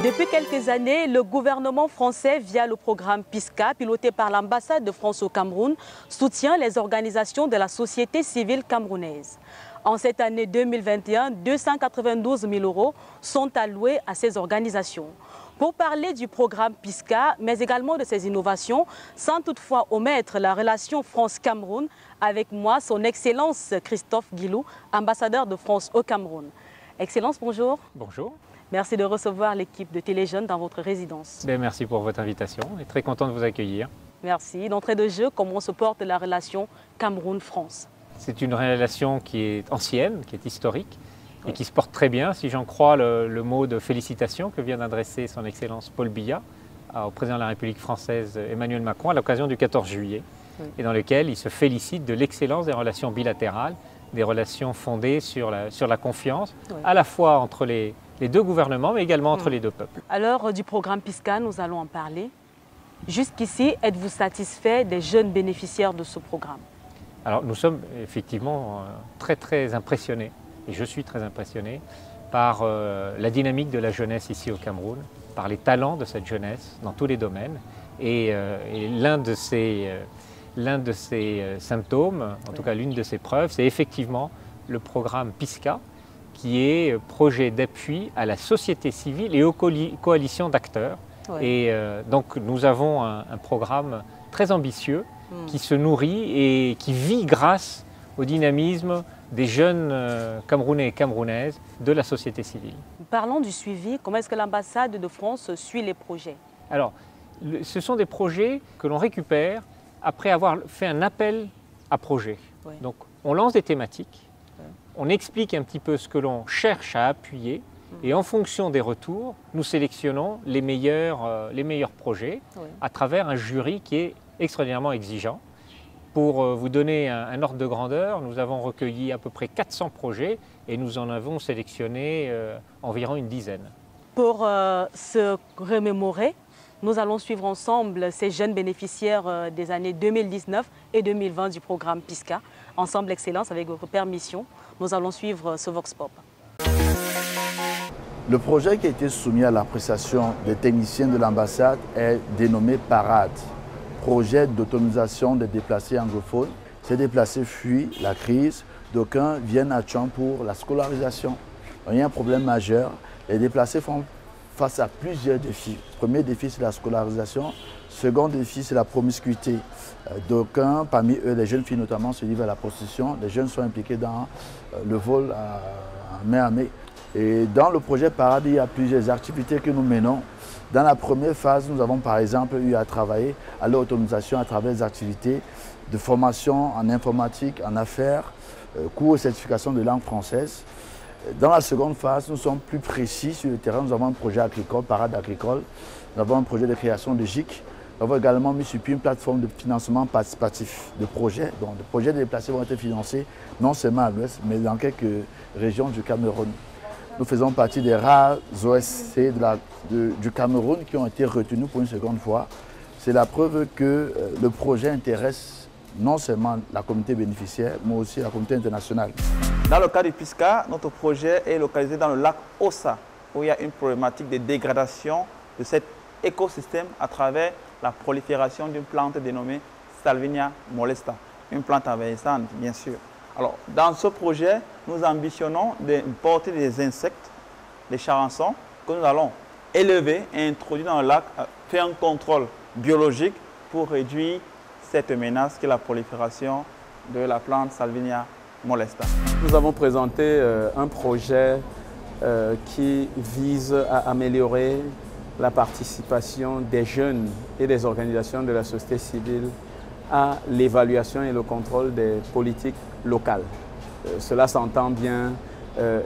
Depuis quelques années, le gouvernement français, via le programme PISCA, piloté par l'ambassade de France au Cameroun, soutient les organisations de la société civile camerounaise. En cette année 2021, 292 000 € sont alloués à ces organisations. Pour parler du programme PISCA, mais également de ses innovations, sans toutefois omettre la relation France-Cameroun, avec moi, son Excellence Christophe Guilou, ambassadeur de France au Cameroun. Excellence, bonjour. Bonjour. Merci de recevoir l'équipe de Téléjeunes dans votre résidence. Merci pour votre invitation et très content de vous accueillir. Merci. D'entrée de jeu, comment se porte la relation Cameroun-France? C'est une relation qui est ancienne, qui est historique et qui se porte très bien, si j'en crois le mot de félicitation que vient d'adresser son Excellence Paul Biya au président de la République française Emmanuel Macron à l'occasion du 14 juillet, et dans lequel il se félicite de l'excellence des relations bilatérales, des relations fondées sur la confiance, à la fois entre les deux gouvernements, mais également entre les deux peuples. Alors, du programme PISCA, nous allons en parler. Jusqu'ici, êtes-vous satisfait des jeunes bénéficiaires de ce programme? Alors, nous sommes effectivement très impressionnés, et je suis très impressionné, par la dynamique de la jeunesse ici au Cameroun, par les talents de cette jeunesse dans tous les domaines. Et l'un de ces symptômes, en tout cas l'une de ces preuves, c'est effectivement le programme PISCA, qui est projet d'appui à la société civile et aux coalitions d'acteurs. Et donc nous avons un programme très ambitieux qui se nourrit et qui vit grâce au dynamisme des jeunes Camerounais et Camerounaises de la société civile. Parlons du suivi. Comment est-ce que l'ambassade de France suit les projets? Alors, ce sont des projets que l'on récupère après avoir fait un appel à projet. Donc on lance des thématiques. On explique un petit peu ce que l'on cherche à appuyer et en fonction des retours, nous sélectionnons les meilleurs projets à travers un jury qui est extraordinairement exigeant. Pour vous donner un ordre de grandeur, nous avons recueilli à peu près 400 projets et nous en avons sélectionné environ une dizaine. Pour se remémorer, nous allons suivre ensemble ces jeunes bénéficiaires des années 2019 et 2020 du programme PISCA. Ensemble Excellence, avec votre permission, nous allons suivre ce Vox Pop. Le projet qui a été soumis à l'appréciation des techniciens de l'ambassade est dénommé PARADE, projet d'autonomisation des déplacés anglophones. Ces déplacés fuient la crise, d'aucuns viennent à Tchon pour la scolarisation. Il y a un problème majeur, les déplacés font face à plusieurs défis. Le premier défi, c'est la scolarisation. Le second défi, c'est la promiscuité. D'aucuns, parmi eux, les jeunes filles notamment, se livrent à la prostitution. Les jeunes sont impliqués dans le vol à main armée. Et dans le projet PARADE, il y a plusieurs activités que nous menons. Dans la première phase, nous avons par exemple eu à travailler à l'autonomisation à travers des activités de formation en informatique, en affaires, cours et certification de langue française. Dans la seconde phase, nous sommes plus précis sur le terrain. Nous avons un projet agricole, PARADE agricole. Nous avons un projet de création de GIC. Nous avons également mis sur pied une plateforme de financement participatif de projets. Donc, les projets déplacés vont être financés non seulement à l'ouest, mais dans quelques régions du Cameroun. Nous faisons partie des rares OSC du Cameroun qui ont été retenus pour une seconde fois. C'est la preuve que le projet intéresse non seulement la communauté bénéficiaire, mais aussi la communauté internationale. Dans le cas du PISCA, notre projet est localisé dans le lac Ossa, où il y a une problématique de dégradation de cet écosystème à travers la prolifération d'une plante dénommée Salvinia molesta, une plante envahissante, bien sûr. Alors, dans ce projet, nous ambitionnons d'importer des insectes, des charançons, que nous allons élever et introduire dans le lac, faire un contrôle biologique pour réduire cette menace qui est la prolifération de la plante Salvinia molesta. Nous avons présenté un projet qui vise à améliorer la participation des jeunes et des organisations de la société civile à l'évaluation et le contrôle des politiques locales. Cela s'entend bien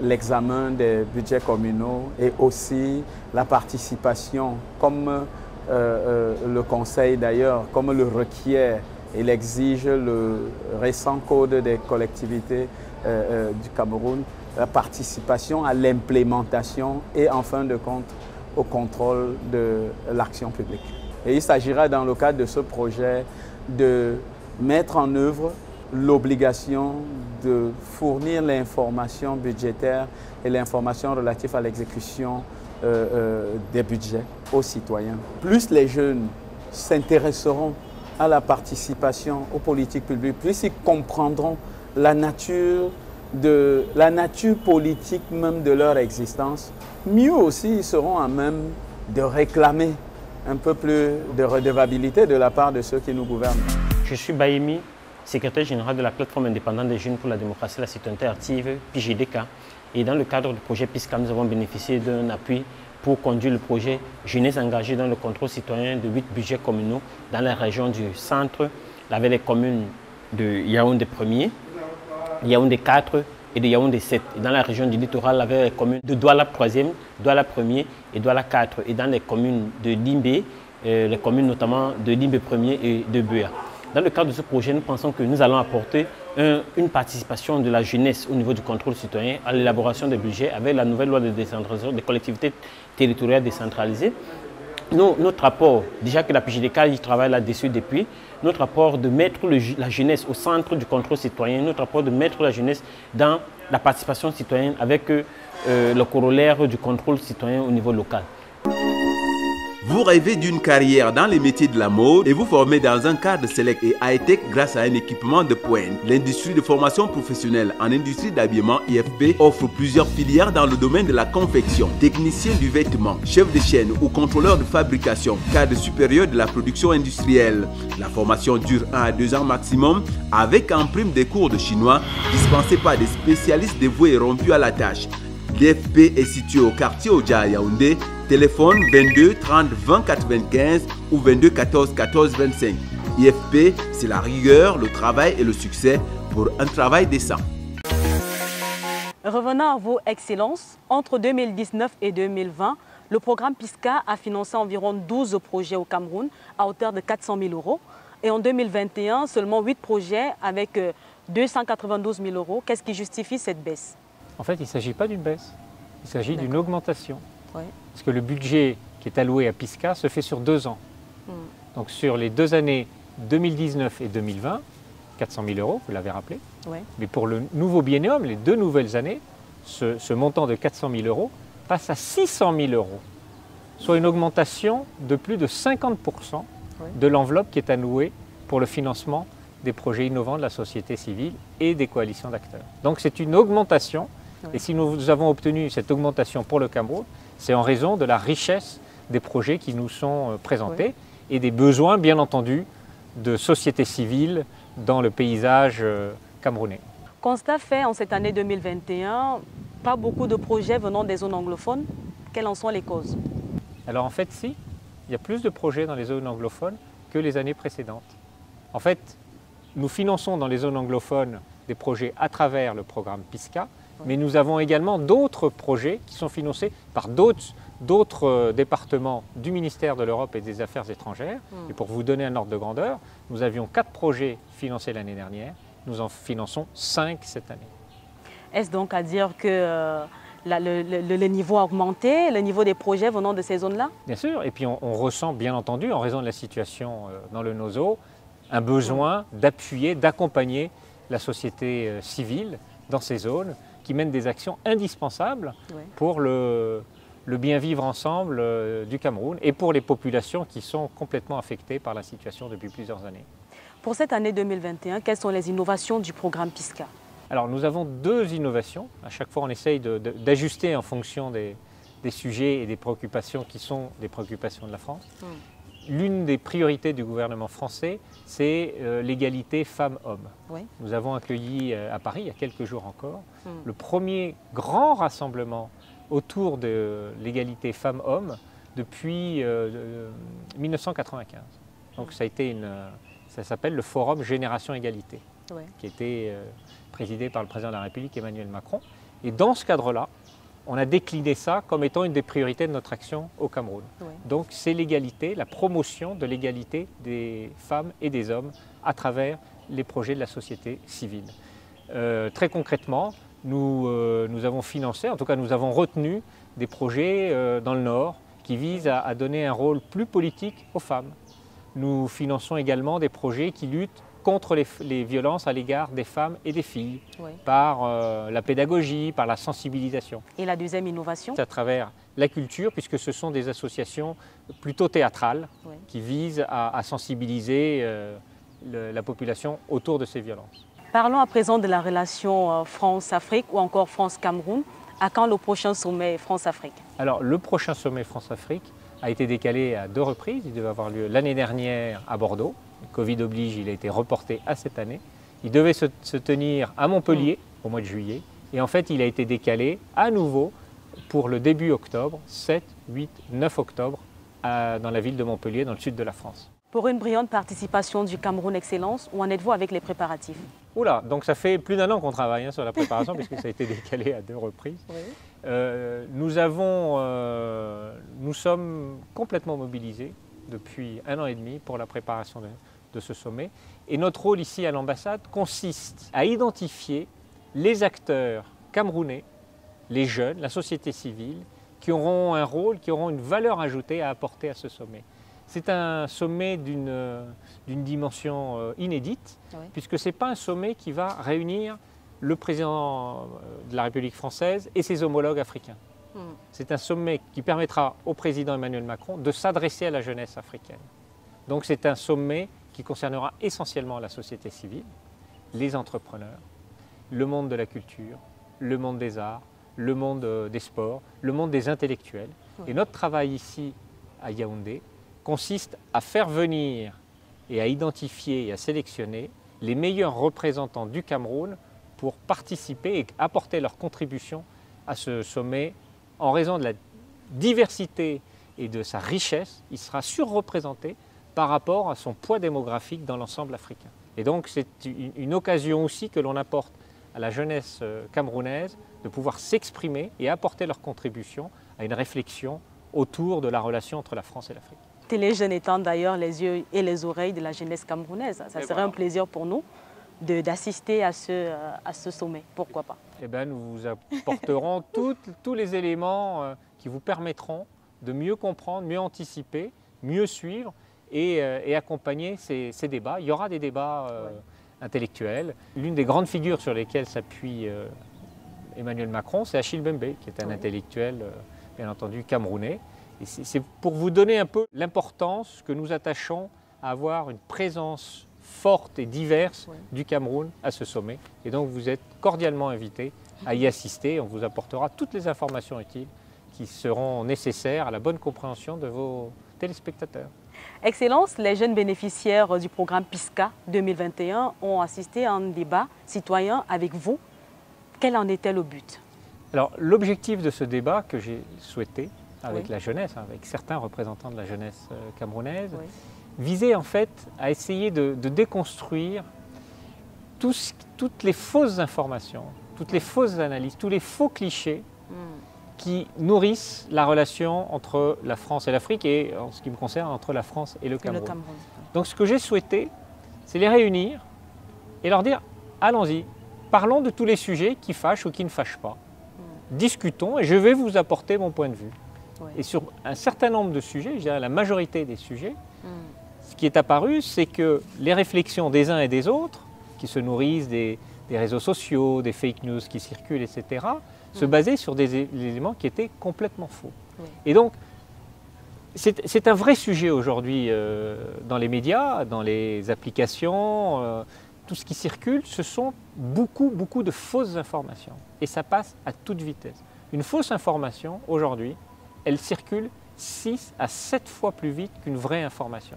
l'examen des budgets communaux et aussi la participation, comme le Conseil d'ailleurs, comme le requiert et l'exige le récent Code des collectivités du Cameroun, la participation à l'implémentation et en fin de compte au contrôle de l'action publique. Et il s'agira dans le cadre de ce projet de mettre en œuvre l'obligation de fournir l'information budgétaire et l'information relative à l'exécution des budgets aux citoyens. Plus les jeunes s'intéresseront à la participation aux politiques publiques, plus ils comprendront la nature politique même de leur existence, mieux aussi ils seront à même de réclamer un peu plus de redevabilité de la part de ceux qui nous gouvernent. Je suis Baïmi, secrétaire général de la plateforme indépendante des jeunes pour la démocratie et la citoyenneté active, PJDK. Et dans le cadre du projet PISCA, nous avons bénéficié d'un appui pour conduire le projet Jeunesse engagée dans le contrôle citoyen de 8 budgets communaux dans la région du centre, avec les communes de Yaoundé 1er, Yaoundé 4 et de Yaoundé 7. Et dans la région du littoral, avec les communes de Douala 3e, Douala 1er et Douala 4. Et dans les communes de Limbé, les communes notamment de Limbé 1er et de Buea. Dans le cadre de ce projet, nous pensons que nous allons apporter une participation de la jeunesse au niveau du contrôle citoyen à l'élaboration des budgets avec la nouvelle loi de décentralisation des collectivités territoriales décentralisées. Notre rapport, déjà que la PJDK y travaille là-dessus depuis, notre rapport de mettre la jeunesse au centre du contrôle citoyen, notre rapport de mettre la jeunesse dans la participation citoyenne avec le corollaire du contrôle citoyen au niveau local. Vous rêvez d'une carrière dans les métiers de la mode et vous formez dans un cadre select et high-tech grâce à un équipement de pointe. L'industrie de formation professionnelle en industrie d'habillement IFP offre plusieurs filières dans le domaine de la confection, technicien du vêtement, chef de chaîne ou contrôleur de fabrication, cadre supérieur de la production industrielle. La formation dure 1 à 2 ans maximum avec en prime des cours de chinois dispensés par des spécialistes dévoués et rompus à la tâche. L'IFP est situé au quartier Oja à Yaoundé. Téléphone 22 30 20 95 ou 22 14 14 25. IFP, c'est la rigueur, le travail et le succès pour un travail décent. Revenons à vous, Excellences. Entre 2019 et 2020, le programme PISCA a financé environ 12 projets au Cameroun à hauteur de 400 000 €. Et en 2021, seulement 8 projets avec 292 000 €. Qu'est-ce qui justifie cette baisse? En fait, il ne s'agit pas d'une baisse, il s'agit d'une augmentation. Oui. Parce que le budget qui est alloué à PISCA se fait sur 2 ans. Donc sur les 2 années 2019 et 2020, 400 000 €, vous l'avez rappelé. Oui. Mais pour le nouveau biennium, les 2 nouvelles années, ce montant de 400 000 € passe à 600 000 €, soit une augmentation de plus de 50% de l'enveloppe qui est allouée pour le financement des projets innovants de la société civile et des coalitions d'acteurs. Donc c'est une augmentation. Et si nous avons obtenu cette augmentation pour le Cameroun, c'est en raison de la richesse des projets qui nous sont présentés et des besoins, bien entendu, de société civile dans le paysage camerounais. Constat fait en cette année 2021, pas beaucoup de projets venant des zones anglophones. Quelles en sont les causes? Alors en fait, si, il y a plus de projets dans les zones anglophones que les années précédentes. En fait, nous finançons dans les zones anglophones des projets à travers le programme PISCA, mais nous avons également d'autres projets qui sont financés par d'autres départements du ministère de l'Europe et des Affaires étrangères. Et pour vous donner un ordre de grandeur, nous avions 4 projets financés l'année dernière, nous en finançons 5 cette année. Est-ce donc à dire que le niveau a augmenté, le niveau des projets venant de ces zones-là? Bien sûr, et puis on ressent bien entendu, en raison de la situation dans le NOZO, un besoin d'appuyer, d'accompagner la société civile dans ces zones qui mènent des actions indispensables pour le bien vivre ensemble du Cameroun et pour les populations qui sont complètement affectées par la situation depuis plusieurs années. Pour cette année 2021, quelles sont les innovations du programme PISCA? Alors nous avons 2 innovations. À chaque fois on essaye d'ajuster en fonction des sujets et des préoccupations qui sont des préoccupations de la France. L'une des priorités du gouvernement français, c'est l'égalité femmes-hommes. Nous avons accueilli à Paris, il y a quelques jours encore, le premier grand rassemblement autour de l'égalité femmes-hommes depuis 1995. Donc ça s'appelle le Forum Génération Égalité, qui a été présidé par le président de la République Emmanuel Macron. Et dans ce cadre-là, on a décliné ça comme étant une des priorités de notre action au Cameroun. Donc c'est l'égalité, la promotion de l'égalité des femmes et des hommes à travers les projets de la société civile. Très concrètement, nous avons financé, en tout cas nous avons retenu des projets dans le Nord qui visent à donner un rôle plus politique aux femmes. Nous finançons également des projets qui luttent contre les violences à l'égard des femmes et des filles, par la pédagogie, par la sensibilisation. Et la deuxième innovation? C'est à travers la culture, puisque ce sont des associations plutôt théâtrales qui visent à sensibiliser la population autour de ces violences. Parlons à présent de la relation France-Afrique ou encore France-Cameroun. À quand le prochain sommet France-Afrique? Alors, le prochain sommet France-Afrique a été décalé à 2 reprises. Il devait avoir lieu l'année dernière à Bordeaux. Le Covid oblige, il a été reporté à cette année. Il devait se tenir à Montpellier au mois de juillet. Et en fait, il a été décalé à nouveau pour le début octobre, 7, 8, 9 octobre, dans la ville de Montpellier, dans le sud de la France. Pour une brillante participation du Cameroun Excellence, où en êtes-vous avec les préparatifs? Oula, donc ça fait plus d'1 an qu'on travaille sur la préparation, puisque ça a été décalé à 2 reprises. Nous sommes complètement mobilisés depuis 1 an et demi pour la préparation de ce sommet. Et notre rôle ici à l'ambassade consiste à identifier les acteurs camerounais, les jeunes, la société civile, qui auront un rôle, qui auront une valeur ajoutée à apporter à ce sommet. C'est un sommet d'une dimension inédite, puisque ce n'est pas un sommet qui va réunir le président de la République française et ses homologues africains. C'est un sommet qui permettra au président Emmanuel Macron de s'adresser à la jeunesse africaine. Donc c'est un sommet qui concernera essentiellement la société civile, les entrepreneurs, le monde de la culture, le monde des arts, le monde des sports, le monde des intellectuels. Et notre travail ici à Yaoundé consiste à faire venir et à identifier et à sélectionner les meilleurs représentants du Cameroun pour participer et apporter leur contribution à ce sommet. En raison de la diversité et de sa richesse, il sera surreprésenté par rapport à son poids démographique dans l'ensemble africain. Et donc c'est une occasion aussi que l'on apporte à la jeunesse camerounaise de pouvoir s'exprimer et apporter leur contribution à une réflexion autour de la relation entre la France et l'Afrique. Les jeunes étant d'ailleurs les yeux et les oreilles de la jeunesse camerounaise. Ça serait un plaisir pour nous d'assister à ce sommet. Pourquoi pas? Eh bien, nous vous apporterons tous les éléments qui vous permettront de mieux comprendre, mieux anticiper, mieux suivre et accompagner ces débats. Il y aura des débats intellectuels. L'une des grandes figures sur lesquelles s'appuie Emmanuel Macron, c'est Achille Mbembe, qui est un intellectuel, bien entendu, camerounais. Et c'est pour vous donner un peu l'importance que nous attachons à avoir une présence forte et diverse du Cameroun à ce sommet. Et donc vous êtes cordialement invités à y assister. On vous apportera toutes les informations utiles qui seront nécessaires à la bonne compréhension de vos téléspectateurs. Excellence, les jeunes bénéficiaires du programme PISCA 2021 ont assisté à un débat citoyen avec vous. Quel en était le but? Alors l'objectif de ce débat que j'ai souhaité avec la jeunesse, avec certains représentants de la jeunesse camerounaise, visait en fait à essayer de déconstruire toutes les fausses informations, toutes les fausses analyses, tous les faux clichés qui nourrissent la relation entre la France et l'Afrique et, en ce qui me concerne, entre la France et le Cameroun. Donc ce que j'ai souhaité, c'est les réunir et leur dire « allons-y, parlons de tous les sujets qui fâchent ou qui ne fâchent pas. Discutons et je vais vous apporter mon point de vue. » Et sur un certain nombre de sujets, je dirais la majorité des sujets, ce qui est apparu, c'est que les réflexions des uns et des autres, qui se nourrissent des réseaux sociaux, des fake news qui circulent, etc., se basaient sur des éléments qui étaient complètement faux. Et donc, c'est un vrai sujet aujourd'hui dans les médias, dans les applications, tout ce qui circule, ce sont beaucoup de fausses informations. Et ça passe à toute vitesse. Une fausse information, aujourd'hui, elle circule 6 à 7 fois plus vite qu'une vraie information.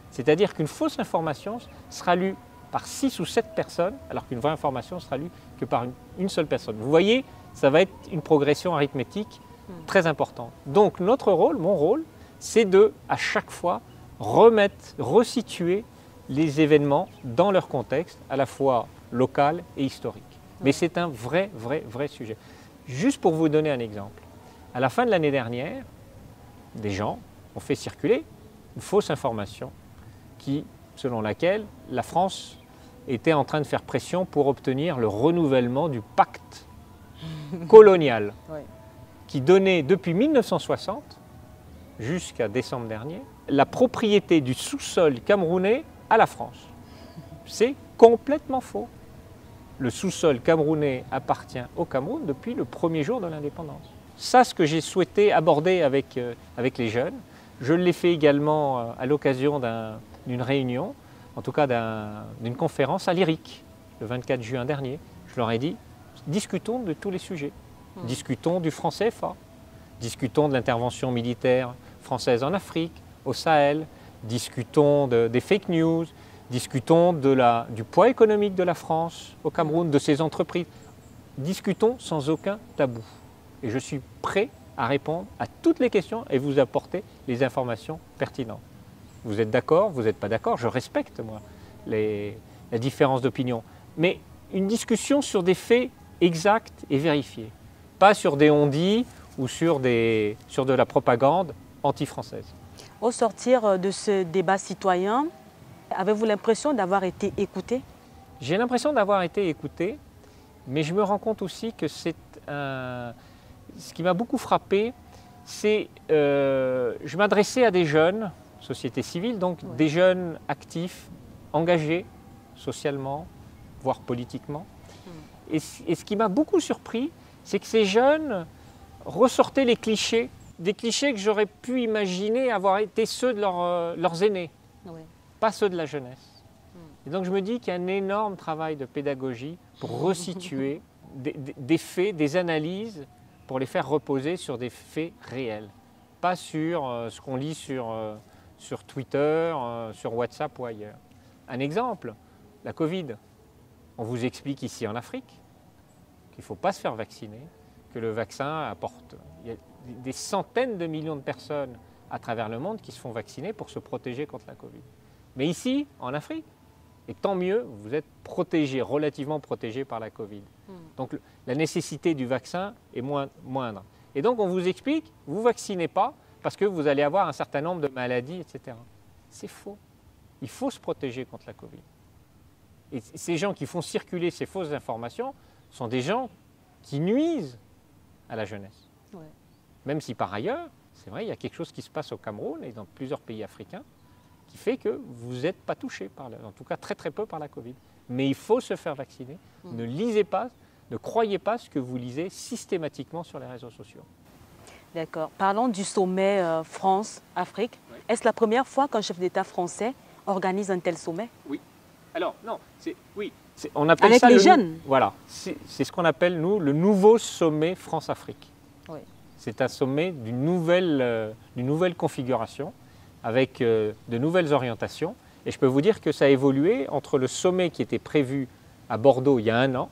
C'est-à-dire qu'une fausse information sera lue par 6 ou 7 personnes, alors qu'une vraie information sera lue que par une seule personne. Vous voyez, ça va être une progression arithmétique très importante. Donc notre rôle, mon rôle, c'est de, à chaque fois, resituer les événements dans leur contexte, à la fois local et historique. Mais c'est un vrai sujet. Juste pour vous donner un exemple, à la fin de l'année dernière, des gens ont fait circuler une fausse information selon laquelle la France était en train de faire pression pour obtenir le renouvellement du pacte colonial qui donnait depuis 1960 jusqu'à décembre dernier la propriété du sous-sol camerounais à la France. C'est complètement faux. Le sous-sol camerounais appartient au Cameroun depuis le premier jour de l'indépendance. Ça, ce que j'ai souhaité aborder avec les jeunes, je l'ai fait également à l'occasion d'une réunion, en tout cas d'une conférence à l'IRIC, le 24 juin dernier. Je leur ai dit, discutons de tous les sujets. Discutons du franc CFA, discutons de l'intervention militaire française en Afrique, au Sahel, discutons des fake news, discutons du poids économique de la France au Cameroun, de ses entreprises. Discutons sans aucun tabou. Et je suis prêt à répondre à toutes les questions et vous apporter les informations pertinentes. Vous êtes d'accord, vous n'êtes pas d'accord, je respecte moi la différence d'opinion. Mais une discussion sur des faits exacts et vérifiés, pas sur des on-dit ou sur de la propagande anti-française. Au sortir de ce débat citoyen, avez-vous l'impression d'avoir été écouté? J'ai l'impression d'avoir été écouté, mais je me rends compte aussi que ce qui m'a beaucoup frappé, c'est je m'adressais à des jeunes, société civile, donc des jeunes actifs, engagés socialement, voire politiquement. Et ce qui m'a beaucoup surpris, c'est que ces jeunes ressortaient les clichés, des clichés que j'aurais pu imaginer avoir été ceux de leurs aînés, pas ceux de la jeunesse. Et donc je me dis qu'il y a un énorme travail de pédagogie pour resituer des faits, des analyses, pour les faire reposer sur des faits réels, pas sur ce qu'on lit sur Twitter, sur WhatsApp ou ailleurs. Un exemple, la Covid. On vous explique ici en Afrique qu'il ne faut pas se faire vacciner, que le vaccin apporte... Il y a des centaines de millions de personnes à travers le monde qui se font vacciner pour se protéger contre la Covid. Mais ici, en Afrique, et tant mieux, vous êtes protégés, relativement protégés par la Covid. Donc la nécessité du vaccin est moindre. Et donc on vous explique, vous ne vaccinez pas parce que vous allez avoir un certain nombre de maladies, etc. C'est faux. Il faut se protéger contre la Covid. Et ces gens qui font circuler ces fausses informations sont des gens qui nuisent à la jeunesse. Ouais. Même si par ailleurs, c'est vrai, il y a quelque chose qui se passe au Cameroun et dans plusieurs pays africains qui fait que vous n'êtes pas touché, en tout cas très très peu par la Covid. Mais il faut se faire vacciner. Ne lisez pas, ne croyez pas ce que vous lisez systématiquement sur les réseaux sociaux. D'accord. Parlons du sommet France-Afrique. Oui. Est-ce la première fois qu'un chef d'État français organise un tel sommet? Oui. Alors, non, on appelle avec ça les jeunes. Voilà, c'est ce qu'on appelle, nous, le nouveau sommet France-Afrique. Oui. C'est un sommet d'une nouvelle configuration, avec de nouvelles orientations. Et je peux vous dire que ça a évolué entre le sommet qui était prévu à Bordeaux il y a 1 an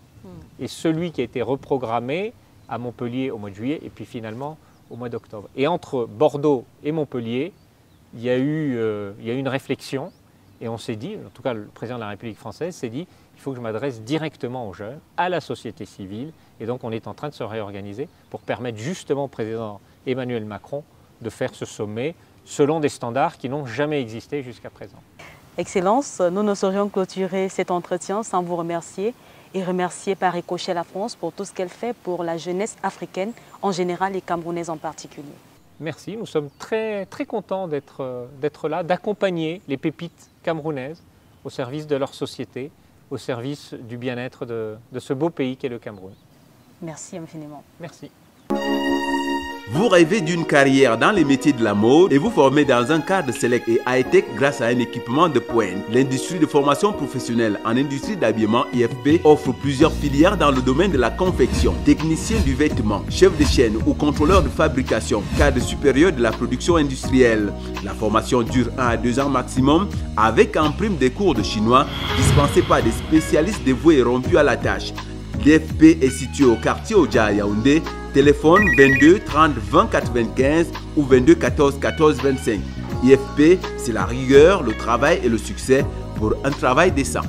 et celui qui a été reprogrammé à Montpellier au mois de juillet et puis finalement au mois d'octobre. Et entre Bordeaux et Montpellier, il y a eu une réflexion. Et on s'est dit, en tout cas le président de la République française s'est dit, il faut que je m'adresse directement aux jeunes, à la société civile. Et donc on est en train de se réorganiser pour permettre justement au président Emmanuel Macron de faire ce sommet selon des standards qui n'ont jamais existé jusqu'à présent. Excellence, nous ne saurions clôturer cet entretien sans vous remercier et remercier par ricochet la France pour tout ce qu'elle fait pour la jeunesse africaine en général et camerounaise en particulier. Merci, nous sommes très, très contents d'être là, d'accompagner les pépites camerounaises au service de leur société, au service du bien-être de ce beau pays qu'est le Cameroun. Merci infiniment. Merci. Vous rêvez d'une carrière dans les métiers de la mode et vous formez dans un cadre select et high-tech grâce à un équipement de pointe. L'industrie de formation professionnelle en industrie d'habillement IFP offre plusieurs filières dans le domaine de la confection, technicien du vêtement, chef de chaîne ou contrôleur de fabrication, cadre supérieur de la production industrielle. La formation dure 1 à 2 ans maximum avec en prime des cours de chinois dispensés par des spécialistes dévoués et rompus à la tâche. L'IFP est situé au quartier Oja à Yaoundé. Téléphone 22 30 20 95 ou 22 14 14 25. IFP, c'est la rigueur, le travail et le succès pour un travail décent.